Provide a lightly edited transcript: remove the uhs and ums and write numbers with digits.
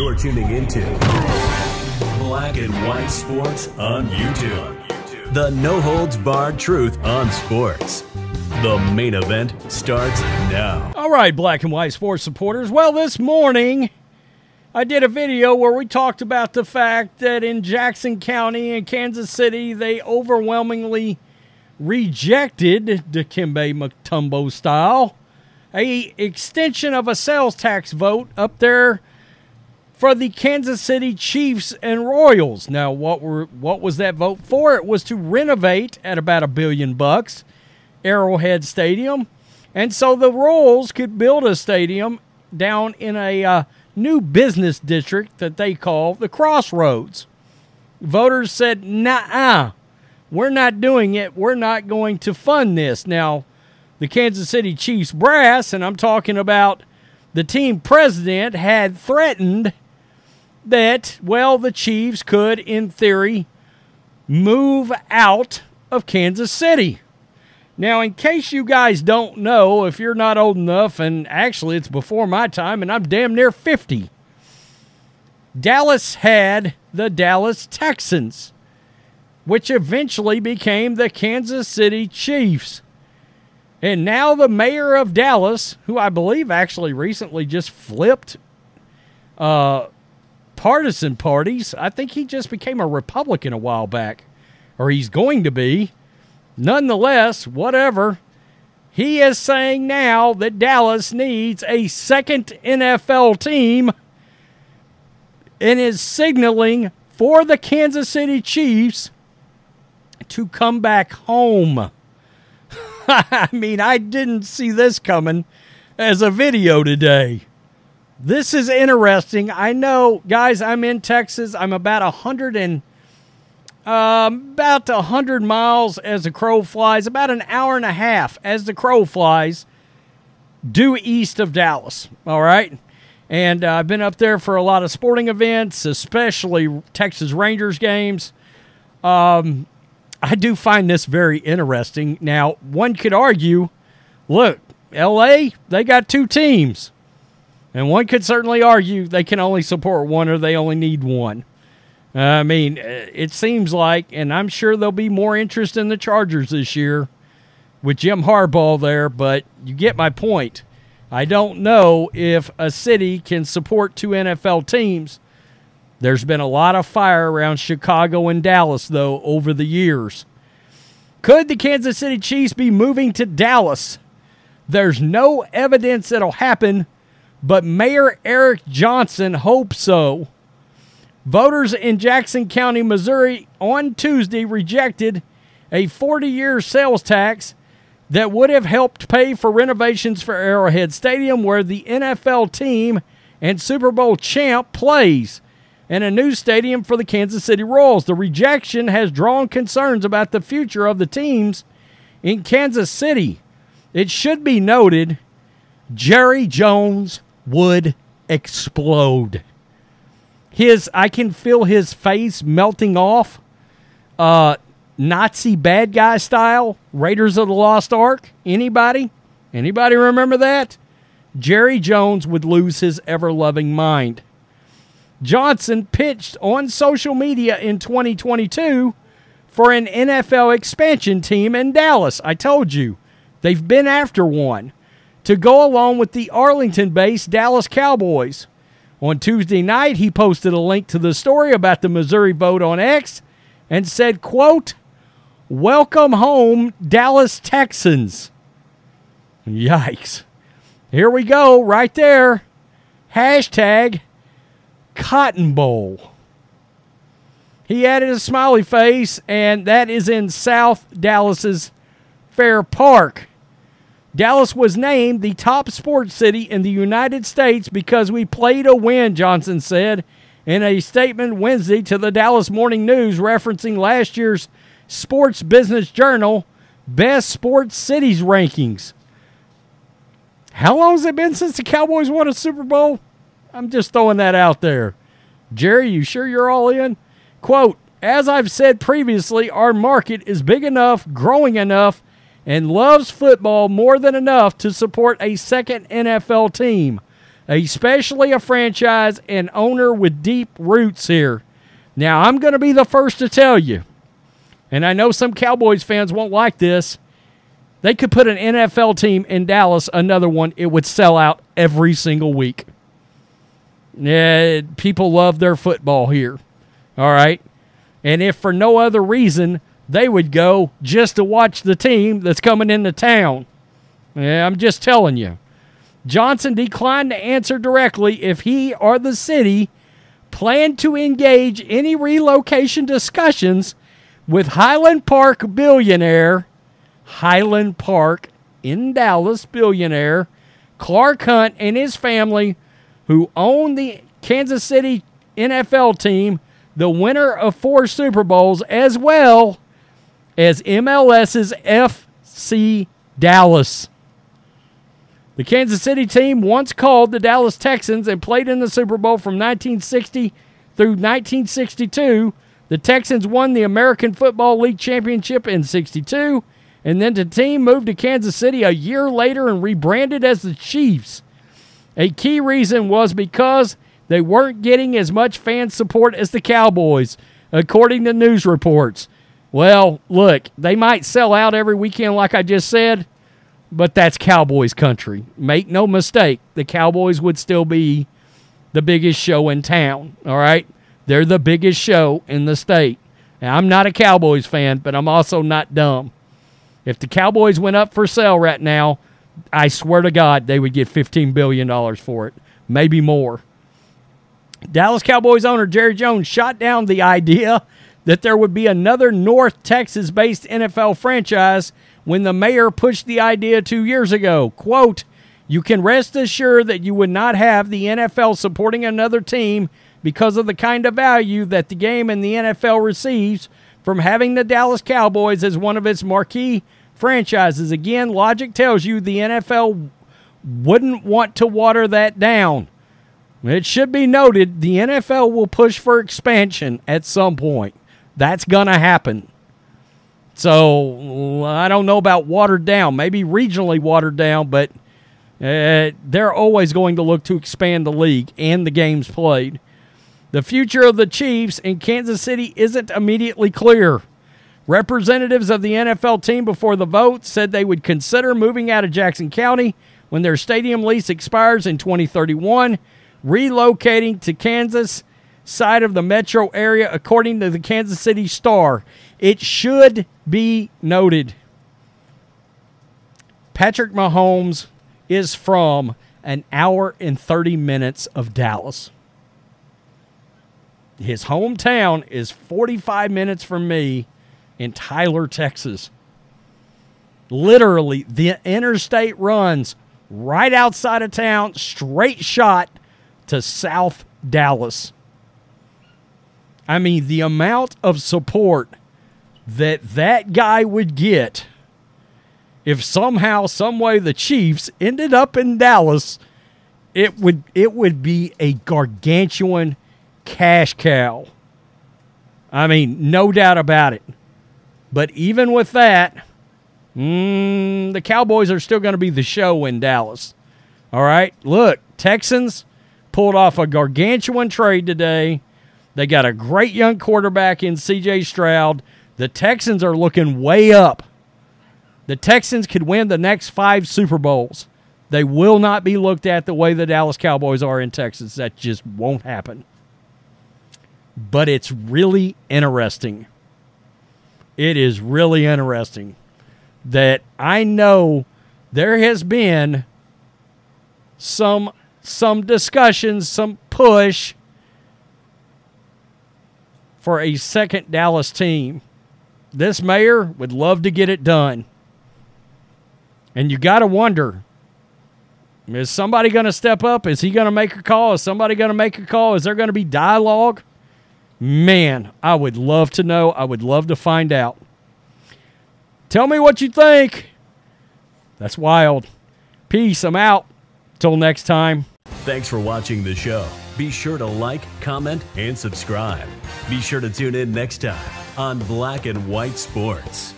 You're tuning into Black and White Sports on YouTube. The no-holds-barred truth on sports. The main event starts now. All right, Black and White Sports supporters. Well, this morning I did a video where we talked about the fact that in Jackson County and Kansas City, they overwhelmingly rejected, Dikembe Mutombo style, a extension of a sales tax vote up there for the Kansas City Chiefs and Royals. Now, what was that vote for? It was to renovate at about $1 billion Arrowhead Stadium, and so the Royals could build a stadium down in a new business district that they call the Crossroads. Voters said, "Nah, we're not doing it. We're not going to fund this." Now, the Kansas City Chiefs brass, and I'm talking about the team president, had threatened that, well, the Chiefs could, in theory, move out of Kansas City. Now, in case you guys don't know, if you're not old enough, and actually it's before my time, and I'm damn near 50, Dallas had the Dallas Texans, which eventually became the Kansas City Chiefs. And now the mayor of Dallas, who I believe actually recently just flipped partisan parties, I think he just became a Republican a while back, or he's going to be. Nonetheless, whatever, he is saying now that Dallas needs a second NFL team and is signaling for the Kansas City Chiefs to come back home. I mean, I didn't see this coming as a video today. This is interesting. I know, guys, I'm in Texas. I'm about 100 miles as the crow flies, about an hour and a half as the crow flies, due east of Dallas, all right? And I've been up there for a lot of sporting events, especially Texas Rangers games. I do find this very interesting. Now, one could argue, look, L.A., they got two teams. And one could certainly argue they can only support one or they only need one. I mean, it seems like, and I'm sure there'll be more interest in the Chargers this year with Jim Harbaugh there, but you get my point. I don't know if a city can support two NFL teams. There's been a lot of fire around Chicago and Dallas, though, over the years. Could the Kansas City Chiefs be moving to Dallas? There's no evidence it'll happen, but Mayor Eric Johnson hopes so. Voters in Jackson County, Missouri, on Tuesday rejected a 40-year sales tax that would have helped pay for renovations for Arrowhead Stadium, where the NFL team and Super Bowl champ plays, and a new stadium for the Kansas City Royals. The rejection has drawn concerns about the future of the teams in Kansas City. It should be noted, Jerry Jones would explode. I can feel his face melting off, Nazi bad guy style, Raiders of the Lost Ark. Anybody remember that? Jerry Jones would lose his ever-loving mind. Johnson pitched on social media in 2022 for an NFL expansion team in Dallas. I told you, they've been after one, to go along with the Arlington-based Dallas Cowboys. On Tuesday night, he posted a link to the story about the Missouri vote on X and said, quote, "Welcome home, Dallas Texans." Yikes. Here we go, right there. Hashtag Cotton Bowl. He added a smiley face, and that is in South Dallas's Fair Park. Dallas was named the top sports city in the United States because we play to win, Johnson said in a statement Wednesday to the Dallas Morning News, referencing last year's Sports Business Journal Best Sports Cities rankings. How long has it been since the Cowboys won a Super Bowl? I'm just throwing that out there. Jerry, you sure you're all in? Quote, "As I've said previously, our market is big enough, growing enough, and loves football more than enough to support a second NFL team. especially a franchise and owner with deep roots here. Now, I'm going to be the first to tell you, and I know some Cowboys fans won't like this, they could put an NFL team in Dallas, another one, it would sell out every single week. Yeah, people love their football here, all right? And if for no other reason, they would go just to watch the team that's coming into town. Yeah, I'm just telling you. Johnson declined to answer directly if he or the city planned to engage any relocation discussions with Highland Park billionaire, Highland Park in Dallas billionaire, Clark Hunt and his family, who own the Kansas City NFL team, the winner of 4 Super Bowls, as well as MLS's FC Dallas. The Kansas City team once called the Dallas Texans and played in the Super Bowl from 1960 through 1962. The Texans won the American Football League championship in 62, and then the team moved to Kansas City a year later and rebranded as the Chiefs. A key reason was because they weren't getting as much fan support as the Cowboys, according to news reports. Well, look, they might sell out every weekend like I just said, but that's Cowboys country. Make no mistake, the Cowboys would still be the biggest show in town, all right? They're the biggest show in the state. Now, I'm not a Cowboys fan, but I'm also not dumb. If the Cowboys went up for sale right now, I swear to God, they would get $15 billion for it, maybe more. Dallas Cowboys owner Jerry Jones shot down the idea that there would be another North Texas-based NFL franchise when the mayor pushed the idea 2 years ago. Quote, "You can rest assured that you would not have the NFL supporting another team because of the kind of value that the game and the NFL receives from having the Dallas Cowboys as one of its marquee franchises. Again, logic tells you the NFL wouldn't want to water that down. It should be noted the NFL will push for expansion at some point. That's going to happen. So I don't know about watered down, maybe regionally watered down, but they're always going to look to expand the league and the games played. The future of the Chiefs in Kansas City isn't immediately clear. Representatives of the NFL team before the vote said they would consider moving out of Jackson County when their stadium lease expires in 2031, relocating to Kansas side of the metro area, according to the Kansas City Star. It should be noted, Patrick Mahomes is from an hour and 30 minutes of Dallas. His hometown is 45 minutes from me in Tyler, Texas. Literally, the interstate runs right outside of town, straight shot to South Dallas. I mean, the amount of support that guy would get if somehow, some way the Chiefs ended up in Dallas, it would be a gargantuan cash cow. I mean, no doubt about it. But even with that, the Cowboys are still going to be the show in Dallas. All right? Look, Texans pulled off a gargantuan trade today. They got a great young quarterback in C.J. Stroud. The Texans are looking way up. The Texans could win the next 5 Super Bowls. They will not be looked at the way the Dallas Cowboys are in Texas. That just won't happen. But it's really interesting. It is really interesting that I know there has been some discussions, some push for a second Dallas team. This mayor would love to get it done. And you got to wonder, is somebody going to step up? Is he going to make a call? Is somebody going to make a call? Is there going to be dialogue? Man, I would love to know. I would love to find out. Tell me what you think. That's wild. Peace. I'm out. Till next time. Thanks for watching the show. Be sure to like, comment, and subscribe. Be sure to tune in next time on Black and White Sports.